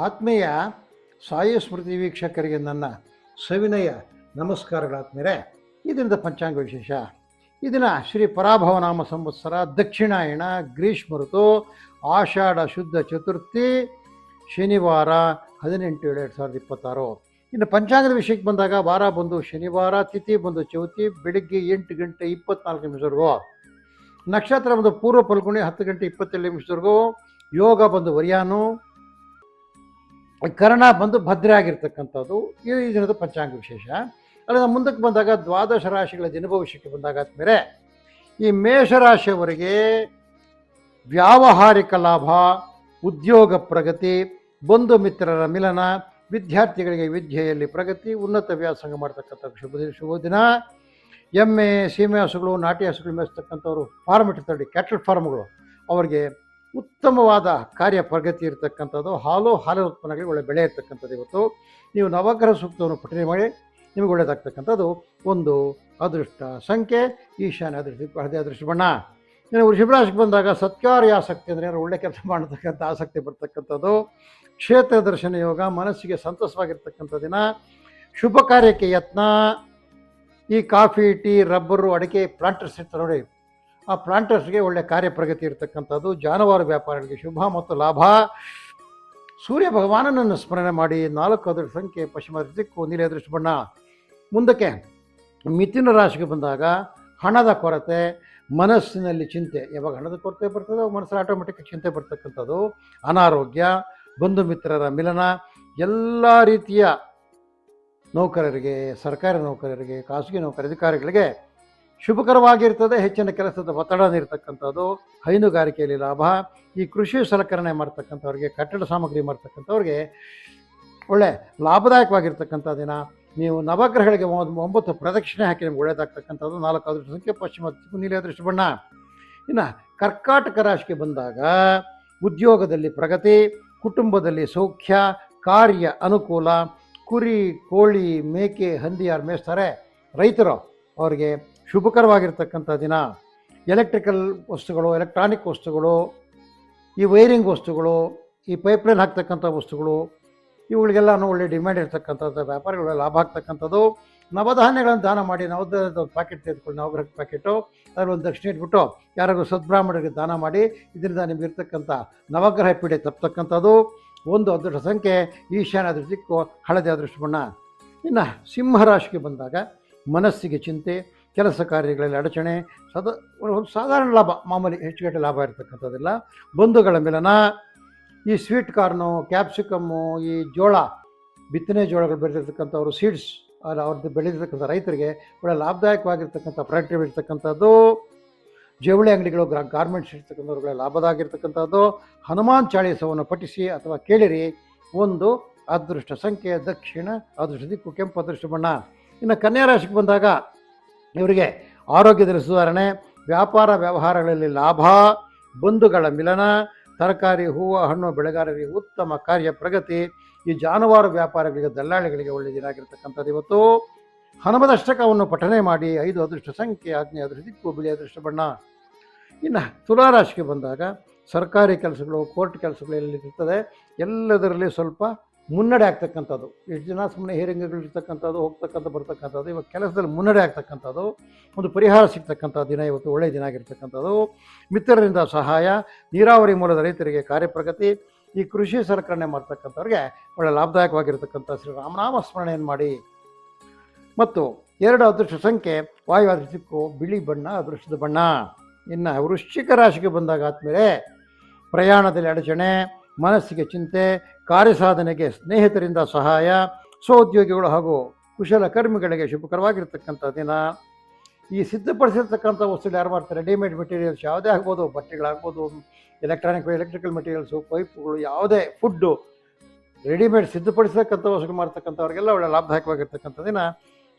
ಆತ್ಮೀಯ ಸಾಯಿ ಸ್ಮೃತಿ ವೀಕ್ಷಕರಿಗೆ ನನ್ನ ಸವಿನಯ ನಮಸ್ಕಾರಗಳಾತ್ಮೀಯರೇ. ಈ ದಿನದ ಪಂಚಾಂಗ ವಿಶೇಷ. ಈ ದಿನ ಶ್ರೀ ಪರಾಭವನಾಮ ಸಂವತ್ಸರ, ದಕ್ಷಿಣಾಯಣ, ಗ್ರೀಷ್ಮ ಋತು, ಆಷಾಢ ಶುದ್ಧ ಚತುರ್ಥಿ, ಶನಿವಾರ 18/7/2026. ಇನ್ನು ಪಂಚಾಂಗದ ವಿಷಯಕ್ಕೆ ಬಂದಾಗ ವಾರ ಬಂದು ಶನಿವಾರ, ತಿಥಿ ಬಂದು ಚೌತಿ, ಬೆಳಿಗ್ಗೆ 8:24 ನಕ್ಷತ್ರ ಬಂದು ಪೂರ್ವ ಫಲ್ಗುಣಿ 10:27 ಯೋಗ ಬಂದು ವರಿಯಾನು, ಕರ್ಣ ಬಂದು ಭದ್ರ ಆಗಿರ್ತಕ್ಕಂಥದ್ದು ಈ ದಿನದ ಪಂಚಾಂಗ ವಿಶೇಷ. ಅಲ್ಲ, ಮುಂದಕ್ಕೆ ಬಂದಾಗ ದ್ವಾದಶ ರಾಶಿಗಳ ದಿನಭವಿಷ್ಯಕ್ಕೆ ಬಂದಾಗ ಆದ್ಮೇಲೆ ಈ ಮೇಷರಾಶಿಯವರಿಗೆ ವ್ಯಾವಹಾರಿಕ ಲಾಭ, ಉದ್ಯೋಗ ಪ್ರಗತಿ, ಬಂಧು ಮಿತ್ರರ ಮಿಲನ, ವಿದ್ಯಾರ್ಥಿಗಳಿಗೆ ವಿದ್ಯೆಯಲ್ಲಿ ಪ್ರಗತಿ, ಉನ್ನತ ವ್ಯಾಸಂಗ ಮಾಡ್ತಕ್ಕಂಥ ಶುಭ ದಿನ. ಎಮ್ಮೆ, ಸೀಮೆ ಹಸುಗಳು, ನಾಟಿ ಹಸುಗಳು ಮೇಯಿಸ್ತಕ್ಕಂಥವ್ರು, ಫಾರ್ಮ್ ಇಟ್ಟಿರ್ತಾರೆ, ಕ್ಯಾಟಲ್ ಫಾರ್ಮ್ಗಳು, ಅವರಿಗೆ ಉತ್ತಮವಾದ ಕಾರ್ಯ ಪ್ರಗತಿ ಇರತಕ್ಕಂಥದ್ದು. ಹಾಲಿನ ಉತ್ಪನ್ನಗಳಿಗೆ ಒಳ್ಳೆ ಬೆಳೆ ಇರ್ತಕ್ಕಂಥದ್ದು. ಇವತ್ತು ನೀವು ನವಗ್ರಹ ಸೂಕ್ತವನ್ನು ಪಠನೆ ಮಾಡಿ ನಿಮಗೆ ಒಳ್ಳೆಯದಾಗ್ತಕ್ಕಂಥದ್ದು. ಒಂದು ಅದೃಷ್ಟ ಸಂಖ್ಯೆ ಈಶಾನ್ಯ ಹಳದಿ ಅದೃಷ್ಟ ಬಣ್ಣ. ಇನ್ನು ವೃಷಭ ರಾಶಿಗೆ ಬಂದಾಗ ಸತ್ಕಾರ್ಯ ಆಸಕ್ತಿ ಅಂದರೆ ಒಳ್ಳೆ ಕೆಲಸ ಮಾಡತಕ್ಕಂಥ ಆಸಕ್ತಿ ಬರ್ತಕ್ಕಂಥದ್ದು. ಕ್ಷೇತ್ರ ದರ್ಶನ ಯೋಗ, ಮನಸ್ಸಿಗೆ ಸಂತಸವಾಗಿರ್ತಕ್ಕಂಥ ದಿನ. ಶುಭ ಕಾರ್ಯಕ್ಕೆ ಯತ್ನ. ಈ ಕಾಫಿ, ಟೀ, ರಬ್ಬರು, ಅಡಿಕೆ ಪ್ಲಾಂಟರ್ಸ್ ಇರ್ತಾರೆ ನೋಡಿ, ಆ ಪ್ಲಾಂಟರ್ಸ್ಗೆ ಒಳ್ಳೆ ಕಾರ್ಯ ಪ್ರಗತಿ ಇರತಕ್ಕಂಥದ್ದು. ಜಾನುವಾರು ವ್ಯಾಪಾರಿಗಳಿಗೆ ಶುಭ ಮತ್ತು ಲಾಭ. ಸೂರ್ಯ ಭಗವಾನನನ್ನು ಸ್ಮರಣೆ ಮಾಡಿ. 4 ಅದೃಷ್ಟ ಸಂಖ್ಯೆ ಪಶ್ಚಿಮ ದಿಕ್ಕು, ನೀಲಿ ಅದೃಷ್ಟ ಬಣ್ಣ. ಮುಂದಕ್ಕೆ ಮಿಥುನ ರಾಶಿಗೆ ಬಂದಾಗ ಹಣದ ಕೊರತೆ, ಮನಸ್ಸಿನಲ್ಲಿ ಚಿಂತೆ. ಯಾವಾಗ ಹಣದ ಕೊರತೆ ಬರ್ತದೆ ಅವಾಗ ಮನಸ್ಸಲ್ಲಿ ಆಟೋಮೆಟಿಕ್ ಚಿಂತೆ ಬರ್ತಕ್ಕಂಥದ್ದು. ಅನಾರೋಗ್ಯ, ಬಂಧು ಮಿತ್ರರ ಮಿಲನ. ಎಲ್ಲ ರೀತಿಯ ನೌಕರರಿಗೆ, ಸರ್ಕಾರಿ ನೌಕರರಿಗೆ, ಖಾಸಗಿ ಅಧಿಕಾರಿಗಳಿಗೆ ಶುಭಕರವಾಗಿರ್ತದೆ. ಹೆಚ್ಚಿನ ಕೆಲಸದ ಒತ್ತಡ ಇರತಕ್ಕಂಥದ್ದು. ಹೈನುಗಾರಿಕೆಯಲ್ಲಿ ಲಾಭ. ಈ ಕೃಷಿ ಸಲಕರಣೆ ಮಾಡ್ತಕ್ಕಂಥವ್ರಿಗೆ, ಕಟ್ಟಡ ಸಾಮಗ್ರಿ ಮಾಡ್ತಕ್ಕಂಥವ್ರಿಗೆ ಒಳ್ಳೆ ಲಾಭದಾಯಕವಾಗಿರ್ತಕ್ಕಂಥ ದಿನ. ನೀವು ನವಗ್ರಹಗಳಿಗೆ 9 ಪ್ರದಕ್ಷಿಣೆ ಹಾಕಿ ನಿಮ್ಗೆ ಒಳ್ಳೆಯದಾಗ್ತಕ್ಕಂಥದ್ದು. 4 ಅದೃಷ್ಟ ಸಂಖ್ಯೆ ಪಶ್ಚಿಮ ದಿಕ್ಕು, ನೀಲಿ ಅದೃಷ್ಟ ಬಣ್ಣ. ಇನ್ನು ಕರ್ಕಾಟಕ ರಾಶಿಗೆ ಬಂದಾಗ ಉದ್ಯೋಗದಲ್ಲಿ ಪ್ರಗತಿ, ಕುಟುಂಬದಲ್ಲಿ ಸೌಖ್ಯ, ಕಾರ್ಯ ಅನುಕೂಲ. ಕುರಿ, ಕೋಳಿ, ಮೇಕೆ, ಹಂದಿ ಯಾರು ಮೇಯಿಸ್ತಾರೆ ರೈತರು, ಅವರಿಗೆ ಶುಭಕರವಾಗಿರ್ತಕ್ಕಂಥ ದಿನ. ಎಲೆಕ್ಟ್ರಿಕಲ್ ವಸ್ತುಗಳು, ಎಲೆಕ್ಟ್ರಾನಿಕ್ ವಸ್ತುಗಳು, ಈ ವೈರಿಂಗ್ ವಸ್ತುಗಳು, ಈ ಪೈಪ್ಲೈನ್ ಹಾಕ್ತಕ್ಕಂಥ ವಸ್ತುಗಳು, ಇವುಗಳಿಗೆಲ್ಲ ಒಳ್ಳೆ ಡಿಮ್ಯಾಂಡ್ ಇರ್ತಕ್ಕಂಥದ್ದು. ವ್ಯಾಪಾರಿಗಳ ಲಾಭ ಆಗ್ತಕ್ಕಂಥದ್ದು. ನವಧಾನ್ಯಗಳನ್ನು ದಾನ ಮಾಡಿ, ನವಧಾನ್ಯದ ಒಂದು ಪ್ಯಾಕೆಟ್ ತೆಗೆದುಕೊಂಡು, ನವಗ್ರಹದ ಪ್ಯಾಕೆಟು, ಅದರಲ್ಲಿ ಒಂದು ದಕ್ಷಿಣೆ ಇಟ್ಬಿಟ್ಟು ಯಾರಿಗೂ ಸದ್ಬ್ರಾಹ್ಮಣರಿಗೆ ದಾನ ಮಾಡಿ. ಇದರಿಂದ ನಿಮ್ಗೆ ಇರ್ತಕ್ಕಂಥ ನವಗ್ರಹ ಪೀಡೆ ತಪ್ಪತಕ್ಕಂಥದ್ದು. ಒಂದು ಅದೃಷ್ಟ ಸಂಖ್ಯೆ ಈಶಾನ್ಯ ಅದೃಷ್ಟ ದಿಕ್ಕು, ಹಳದಿ ಅದೃಷ್ಟ ಬಣ್ಣ. ಇನ್ನು ಸಿಂಹರಾಶಿಗೆ ಬಂದಾಗ ಮನಸ್ಸಿಗೆ ಚಿಂತೆ, ಕೆಲಸ ಕಾರ್ಯಗಳಲ್ಲಿ ಅಡಚಣೆ, ಒಂದು ಸಾಧಾರಣ ಲಾಭ, ಮಾಮೂಲಿ ಹೆಚ್ಚುಗಟ್ಟೆ ಲಾಭ ಇರತಕ್ಕಂಥದ್ದಿಲ್ಲ. ಬಂಧುಗಳ ಮಿಲನ. ಈ ಸ್ವೀಟ್ ಕಾರ್ನು, ಕ್ಯಾಪ್ಸಿಕಮ್ಮು, ಈ ಜೋಳ, ಬಿತ್ತನೆ ಜೋಳಗಳು ಬೆಳೆದಿರ್ತಕ್ಕಂಥವ್ರು, ಸೀಡ್ಸ್ ಅವ್ರದ್ದು ಬೆಳೆದಿರ್ತಕ್ಕಂಥ ರೈತರಿಗೆ ಒಳ್ಳೆ ಲಾಭದಾಯಕವಾಗಿರ್ತಕ್ಕಂಥ ಪ್ರೊಡಕ್ಟಿವ್ ಇರ್ತಕ್ಕಂಥದ್ದು. ಜವಳಿ ಅಂಗಡಿಗಳು, ಗಾರ್ಮೆಂಟ್ಸ್ ಇರ್ತಕ್ಕಂಥವ್ರುಗಳ ಲಾಭದಾಗಿರ್ತಕ್ಕಂಥದ್ದು. ಹನುಮಾನ್ ಚಾಳೀಸವನ್ನು ಪಠಿಸಿ ಅಥವಾ ಕೇಳಿರಿ. ಒಂದು ಅದೃಷ್ಟ ಸಂಖ್ಯೆ ದಕ್ಷಿಣ ಅದೃಷ್ಟ ದಿಕ್ಕು, ಕೆಂಪು ಅದೃಷ್ಟ ಬಣ್ಣ. ಇನ್ನು ಕನ್ಯಾ ರಾಶಿಗೆ ಬಂದಾಗ ಇವರಿಗೆ ಆರೋಗ್ಯದಲ್ಲಿ ಸುಧಾರಣೆ, ವ್ಯಾಪಾರ ವ್ಯವಹಾರಗಳಲ್ಲಿ ಲಾಭ, ಬಂಧುಗಳ ಮಿಲನ, ತರಕಾರಿ, ಹೂವು, ಹಣ್ಣು ಬೆಳೆಗಾರರಿಗೆ ಉತ್ತಮ ಕಾರ್ಯ ಪ್ರಗತಿ. ಈ ಜಾನುವಾರು ವ್ಯಾಪಾರಿಗಳಿಗೆ, ದಲ್ಲಾಳಿಗಳಿಗೆ ಒಳ್ಳೆಯ ದಿನ ಆಗಿರ್ತಕ್ಕಂಥದ್ದು. ಇವತ್ತು ಹನುಮದಷ್ಟಕವನ್ನು ಪಠನೆ ಮಾಡಿ. 5 ಅದೃಷ್ಟ ಸಂಖ್ಯೆ ಆಗ್ನೇಯ ಅದೃಷ್ಟ ದಿಕ್ಕು, ಬಿಳಿ ಅದೃಷ್ಟ ಬಣ್ಣ. ಇನ್ನು ತುಲಾರಾಶಿಗೆ ಬಂದಾಗ ಸರ್ಕಾರಿ ಕೆಲಸಗಳು, ಕೋರ್ಟ್ ಕೆಲಸಗಳು ಎಲ್ಲಿರ್ತದೆ ಎಲ್ಲದರಲ್ಲಿ ಸ್ವಲ್ಪ ಮುನ್ನಡೆ ಆಗ್ತಕ್ಕಂಥದ್ದು. ಎಷ್ಟು ಜನ ಸುಮ್ಮನೆ ಹೇರಿಂಗ್ಗಳಿರ್ತಕ್ಕಂಥದ್ದು, ಬರ್ತಕ್ಕಂಥದ್ದು. ಇವಾಗ ಕೆಲಸದಲ್ಲಿ ಮುನ್ನಡೆ ಆಗ್ತಕ್ಕಂಥದ್ದು, ಒಂದು ಪರಿಹಾರ ಸಿಗ್ತಕ್ಕಂಥ ದಿನ. ಇವತ್ತು ಒಳ್ಳೆಯ ದಿನ ಆಗಿರ್ತಕ್ಕಂಥದ್ದು. ಮಿತ್ರರಿಂದ ಸಹಾಯ, ನೀರಾವರಿ ಮೂಲದ ರೈತರಿಗೆ ಕಾರ್ಯಪ್ರಗತಿ. ಈ ಕೃಷಿ ಸಲಕರಣೆ ಮಾಡ್ತಕ್ಕಂಥವ್ರಿಗೆ ಒಳ್ಳೆ ಲಾಭದಾಯಕವಾಗಿರ್ತಕ್ಕಂಥ ಶ್ರೀರಾಮನಾಮ ಸ್ಮರಣೆಯನ್ನು ಮಾಡಿ. ಮತ್ತು 2 ಅದೃಷ್ಟ ಸಂಖ್ಯೆ ವಾಯು ಅದೃಷ್ಟ ದಿಕ್ಕು, ಬಿಳಿ ಬಣ್ಣ ಅದೃಷ್ಟದ ಬಣ್ಣ. ಇನ್ನು ವೃಶ್ಚಿಕ ರಾಶಿಗೆ ಬಂದಾಗ ಆದಮೇಲೆ ಪ್ರಯಾಣದಲ್ಲಿ ಅಡಚಣೆ, ಮನಸ್ಸಿಗೆ ಚಿಂತೆ, ಕಾರ್ಯಸಾಧನೆಗೆ ಸ್ನೇಹಿತರಿಂದ ಸಹಾಯ, ಸ್ವೋದ್ಯೋಗಿಗಳು ಹಾಗೂ ಕುಶಲಕರ್ಮಿಗಳಿಗೆ ಶುಭಕರವಾಗಿರ್ತಕ್ಕಂಥ ದಿನ. ಈ ಸಿದ್ಧಪಡಿಸಿರ್ತಕ್ಕಂಥ ವಸ್ತುಗಳು ಯಾರು ಮಾಡ್ತಾರೆ, ರೆಡಿಮೇಡ್ ಮೆಟೀರಿಯಲ್ಸ್ ಯಾವುದೇ ಆಗ್ಬೋದು, ಬಟ್ಟೆಗಳಾಗ್ಬೋದು, ಎಲೆಕ್ಟ್ರಿಕಲ್ ಮೆಟೀರಿಯಲ್ಸು, ಪೈಪುಗಳು, ಯಾವುದೇ ಫುಡ್ಡು, ರೆಡಿಮೇಡ್ ಸಿದ್ಧಪಡಿಸತಕ್ಕಂಥ ವಸ್ತುಗಳು ಮಾಡ್ತಕ್ಕಂಥವ್ರಿಗೆಲ್ಲ ಒಳ್ಳೆ ಲಾಭದಾಯಕವಾಗಿರ್ತಕ್ಕಂಥ ದಿನ.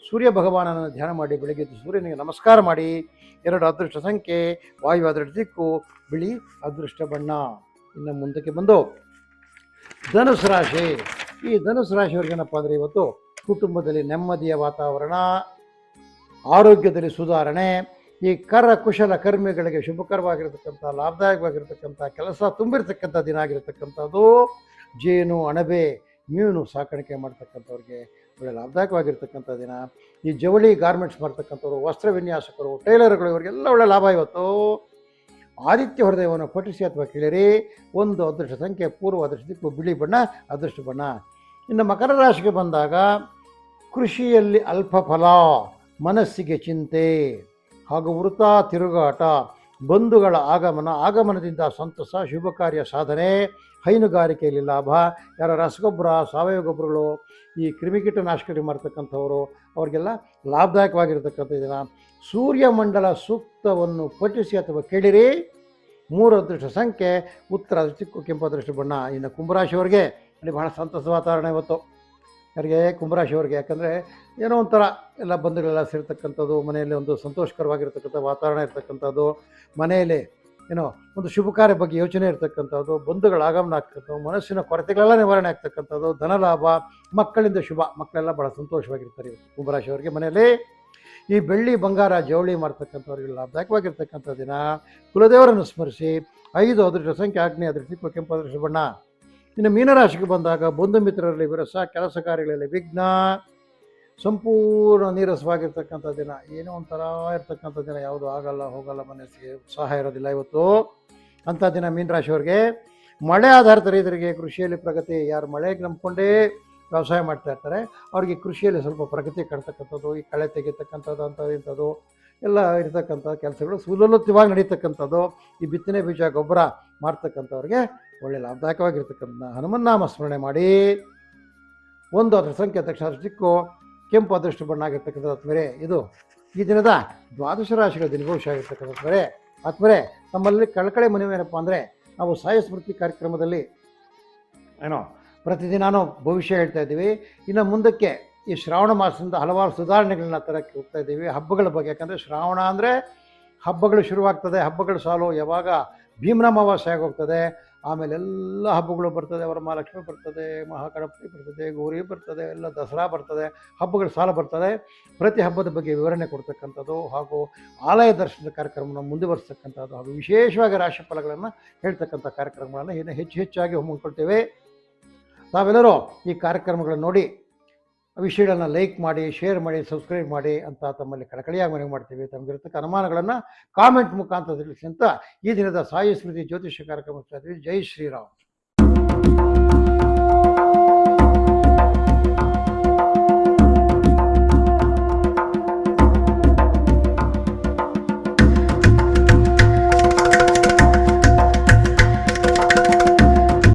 ಸೂರ್ಯ ಭಗವಾನನನ್ನು ಧ್ಯಾನ ಮಾಡಿ, ಬೆಳಗ್ಗೆ ಸೂರ್ಯನಿಗೆ ನಮಸ್ಕಾರ ಮಾಡಿ. 2 ಅದೃಷ್ಟ ಸಂಖ್ಯೆ ವಾಯು ಅದೃಷ್ಟ ದಿಕ್ಕು, ಬಿಳಿ ಅದೃಷ್ಟ ಬಣ್ಣ. ಇನ್ನು ಮುಂದಕ್ಕೆ ಬಂದು ಧನುಸು ರಾಶಿ. ಈ ಧನುಸು ರಾಶಿಯವ್ರಿಗೇನಪ್ಪ ಅಂದರೆ ಇವತ್ತು ಕುಟುಂಬದಲ್ಲಿ ನೆಮ್ಮದಿಯ ವಾತಾವರಣ, ಆರೋಗ್ಯದಲ್ಲಿ ಸುಧಾರಣೆ. ಈ ಕುಶಲ ಕರ್ಮಿಗಳಿಗೆ ಶುಭಕರವಾಗಿರ್ತಕ್ಕಂಥ, ಲಾಭದಾಯಕವಾಗಿರ್ತಕ್ಕಂಥ, ಕೆಲಸ ತುಂಬಿರ್ತಕ್ಕಂಥ ದಿನ ಆಗಿರ್ತಕ್ಕಂಥದ್ದು. ಜೇನು, ಅಣಬೆ, ಮೀನು ಸಾಕಾಣಿಕೆ ಮಾಡ್ತಕ್ಕಂಥವ್ರಿಗೆ ಒಳ್ಳೆ ಲಾಭದಾಯಕವಾಗಿರ್ತಕ್ಕಂಥ ದಿನ. ಈ ಜವಳಿ ಗಾರ್ಮೆಂಟ್ಸ್ ಮಾಡ್ತಕ್ಕಂಥವ್ರು, ವಸ್ತ್ರ ವಿನ್ಯಾಸಕರು, ಟೈಲರ್ಗಳು, ಇವರಿಗೆಲ್ಲ ಒಳ್ಳೆ ಲಾಭ ಇವತ್ತು. ಆದಿತ್ಯ ಹೃದಯವನ್ನು ಪಠಿಸಿ ಅಥವಾ ಕೇಳಿರಿ. ಒಂದು ಅದೃಷ್ಟ ಸಂಖ್ಯೆ ಪೂರ್ವ, ಅದೃಷ್ಟ ದಿಕ್ಕು ಬಿಳಿ ಬಣ್ಣ, ಅದೃಷ್ಟ ಬಣ್ಣ. ಇನ್ನು ಮಕರ ರಾಶಿಗೆ ಬಂದಾಗ ಕೃಷಿಯಲ್ಲಿ ಅಲ್ಪ ಫಲ, ಮನಸ್ಸಿಗೆ ಚಿಂತೆ ಹಾಗೂ ವೃಥಾ ತಿರುಗಾಟ, ಬಂಧುಗಳ ಆಗಮನದಿಂದ ಸಂತಸ, ಶುಭ ಕಾರ್ಯ ಸಾಧನೆ, ಹೈನುಗಾರಿಕೆಯಲ್ಲಿ ಲಾಭ. ಯಾರ ರಸಗೊಬ್ಬರ, ಸಾವಯವ ಗೊಬ್ಬರಗಳು, ಈ ಕ್ರಿಮಿಕೀಟನಾಶಕರಿಗೆ ಮಾಡ್ತಕ್ಕಂಥವರು ಅವ್ರಿಗೆಲ್ಲ ಲಾಭದಾಯಕವಾಗಿರ್ತಕ್ಕಂಥ ದಿನ. ಸೂರ್ಯಮಂಡಲ ಸೂಕ್ತವನ್ನು ಪಠಿಸಿ ಅಥವಾ ಕೇಳಿರಿ. 3 ಅದೃಷ್ಟ ಸಂಖ್ಯೆ ಉತ್ತರ, ಚಿಕ್ಕು ಕೆಂಪು, ಅದೃಷ್ಟ ಬಣ್ಣ. ಇನ್ನು ಕುಂಭರಾಶಿಯವರಿಗೆ ಅಲ್ಲಿ ಬಹಳ ಸಂತಸ ವಾತಾವರಣ ಇವತ್ತು. ಯಾರಿಗೆ ಕುಂಭರಾಶಿಯವರಿಗೆ, ಯಾಕಂದರೆ ಏನೋ ಒಂಥರ ಎಲ್ಲ ಬಂಧುಗಳೆಲ್ಲ ಸೇರ್ತಕ್ಕಂಥದ್ದು, ಮನೆಯಲ್ಲಿ ಒಂದು ಸಂತೋಷಕರವಾಗಿರ್ತಕ್ಕಂಥ ವಾತಾವರಣ ಇರ್ತಕ್ಕಂಥದ್ದು, ಮನೆಯಲ್ಲಿ ಏನೋ ಒಂದು ಶುಭ ಕಾರ್ಯ ಬಗ್ಗೆ ಯೋಚನೆ ಇರ್ತಕ್ಕಂಥದ್ದು, ಬಂಧುಗಳ ಆಗಮನ ಆಗ್ತಕ್ಕಂಥದ್ದು, ಮನಸ್ಸಿನ ಕೊರತೆಗಳೆಲ್ಲ ನಿವಾರಣೆ ಆಗ್ತಕ್ಕಂಥದ್ದು, ಧನಲಾಭ, ಮಕ್ಕಳಿಂದ ಶುಭ, ಮಕ್ಕಳೆಲ್ಲ ಭಾಳ ಸಂತೋಷವಾಗಿರ್ತಾರೆ ಕುಂಭರಾಶಿಯವರಿಗೆ. ಮನೆಯಲ್ಲಿ ಈ ಬೆಳ್ಳಿ, ಬಂಗಾರ, ಜವಳಿ ಮಾಡ್ತಕ್ಕಂಥವ್ರಿಗೆ ಲಾಭದಾಯಕವಾಗಿರ್ತಕ್ಕಂಥ ದಿನ. ಕುಲದೇವರನ್ನು ಸ್ಮರಿಸಿ. 5 ಅದೃಷ್ಟ ಸಂಖ್ಯೆ ಆಗ್ನೇಯ, ಅದೃಷ್ಟ ಕೆಂಪು, ಅದೃಷ್ಟ ಬಣ್ಣ. ಇನ್ನು ಮೀನರಾಶಿಗೆ ಬಂದಾಗ ಬಂಧು ಮಿತ್ರರಲ್ಲಿ ವಿರಸ, ಕೆಲಸ ಕಾರ್ಯಗಳಲ್ಲಿ ವಿಘ್ನ, ಸಂಪೂರ್ಣ ನೀರಸವಾಗಿರ್ತಕ್ಕಂಥ ದಿನ. ಏನೋ ಒಂಥರ ಇರ್ತಕ್ಕಂಥ ದಿನ, ಯಾವುದು ಆಗಲ್ಲ ಹೋಗಲ್ಲ, ಮನಸ್ಸಿಗೆ ಉತ್ಸಾಹ ಇರೋದಿಲ್ಲ ಇವತ್ತು. ಅಂಥ ದಿನ ಮೀನರಾಶಿಯವರಿಗೆ. ಮಳೆ ಆಧಾರಿತ ರೈತರಿಗೆ ಕೃಷಿಯಲ್ಲಿ ಪ್ರಗತಿ. ಯಾರು ಮಳೆಗೆ ನಂಬಿಕೊಂಡೇ ವ್ಯವಸಾಯ ಮಾಡ್ತಾ ಇರ್ತಾರೆ ಅವ್ರಿಗೆ ಕೃಷಿಯಲ್ಲಿ ಸ್ವಲ್ಪ ಪ್ರಗತಿ ಕಾಣ್ತಕ್ಕಂಥದ್ದು, ಈ ಕಳೆ ತೆಗಿತಕ್ಕಂಥದ್ದು, ಅಂಥದ್ದು ಇಂಥದ್ದು ಎಲ್ಲ ಇರ್ತಕ್ಕಂಥ ಕೆಲಸಗಳು ಸುಲಲಿತವಾಗಿ ನಡೀತಕ್ಕಂಥದ್ದು. ಈ ಬಿತ್ತನೆ ಬೀಜ ಗೊಬ್ಬರ ಮಾಡ್ತಕ್ಕಂಥವ್ರಿಗೆ ಒಳ್ಳೆ ಲಾಭದಾಯಕವಾಗಿರ್ತಕ್ಕಂಥ ಹನುಮನ್ನಾಮ ಸ್ಮರಣೆ ಮಾಡಿ. 1 ಅದೃಷ್ಟ ಸಂಖ್ಯೆ, ದಕ್ಷಿಣ ದಿಕ್ಕು ಕೆಂಪು, ಅದೃಷ್ಟ ಬಣ್ಣ ಆಗಿರ್ತಕ್ಕಂಥ ಆತ್ಮರೇ. ಇದು ಈ ದಿನದ ದ್ವಾದಶ ರಾಶಿಗಳ ದಿನಭವಿಷ್ಯ ಆಗಿರ್ತಕ್ಕಂಥ ಆತ್ಮರೇ. ನಮ್ಮಲ್ಲಿ ಕಳಕಳೆ ಮನವಿ ಏನಪ್ಪ ಅಂದರೆ, ನಾವು ಸಾಯ ಸ್ಮೃತಿ ಕಾರ್ಯಕ್ರಮದಲ್ಲಿ ಏನೋ ಪ್ರತಿದಿನಾನು ಭವಿಷ್ಯ ಹೇಳ್ತಾ ಇದ್ದೀವಿ. ಇನ್ನು ಮುಂದಕ್ಕೆ ಈ ಶ್ರಾವಣ ಮಾಸದಿಂದ ಹಲವಾರು ಸುಧಾರಣೆಗಳನ್ನ ತರಕ್ಕೆ ಹೋಗ್ತಾ ಇದ್ದೀವಿ ಹಬ್ಬಗಳ ಬಗ್ಗೆ. ಯಾಕಂದರೆ ಶ್ರಾವಣ ಅಂದರೆ ಹಬ್ಬಗಳು ಶುರುವಾಗ್ತದೆ. ಹಬ್ಬಗಳ ಸಾಲು ಯಾವಾಗ ಭೀಮನ ಅಮಾವಾಸ್ಯೆ ಆಗೋಗ್ತದೆ, ಆಮೇಲೆ ಎಲ್ಲ ಹಬ್ಬಗಳು ಬರ್ತದೆ. ವರಮಹಾಲಕ್ಷ್ಮಿ ಬರ್ತದೆ, ಮಹಾಗಣಪತಿ ಬರ್ತದೆ, ಗೌರಿ ಬರ್ತದೆ, ಎಲ್ಲ ದಸರಾ ಬರ್ತದೆ, ಹಬ್ಬಗಳ ಸಾಲ ಬರ್ತದೆ. ಪ್ರತಿ ಹಬ್ಬದ ಬಗ್ಗೆ ವಿವರಣೆ ಕೊಡ್ತಕ್ಕಂಥದ್ದು ಹಾಗೂ ಆಲಯ ದರ್ಶನದ ಕಾರ್ಯಕ್ರಮವನ್ನು ಮುಂದುವರಿಸ್ತಕ್ಕಂಥದ್ದು ಹಾಗೂ ವಿಶೇಷವಾಗಿ ರಾಶಿ ಫಲಗಳನ್ನು ಹೇಳ್ತಕ್ಕಂಥ ಕಾರ್ಯಕ್ರಮಗಳನ್ನು ಇನ್ನು ಹೆಚ್ಚಾಗಿ ಹಮ್ಮಿಕೊಳ್ತೇವೆ. ತಾವೆಲ್ಲರೂ ಈ ಕಾರ್ಯಕ್ರಮಗಳನ್ನು ನೋಡಿ ವಿಷಯಗಳನ್ನ ಲೈಕ್ ಮಾಡಿ, ಶೇರ್ ಮಾಡಿ, ಸಬ್ಸ್ಕ್ರೈಬ್ ಮಾಡಿ ಅಂತ ತಮ್ಮಲ್ಲಿ ಕಳಕಳಿಯಾಗಿ ಮನವಿ ಮಾಡ್ತೀವಿ. ತಮಗಿರತಕ್ಕ ಅನುಮಾನಗಳನ್ನು ಕಾಮೆಂಟ್ ಮುಖಾಂತರ ತಿಳಿಸಿ ಅಂತ ಈ ದಿನದ ಸಾಯಿ ಸ್ಮೃತಿ ಜ್ಯೋತಿಷ್ಯ ಕಾರ್ಯಕ್ರಮ. ಜೈ ಶ್ರೀರಾಮ್.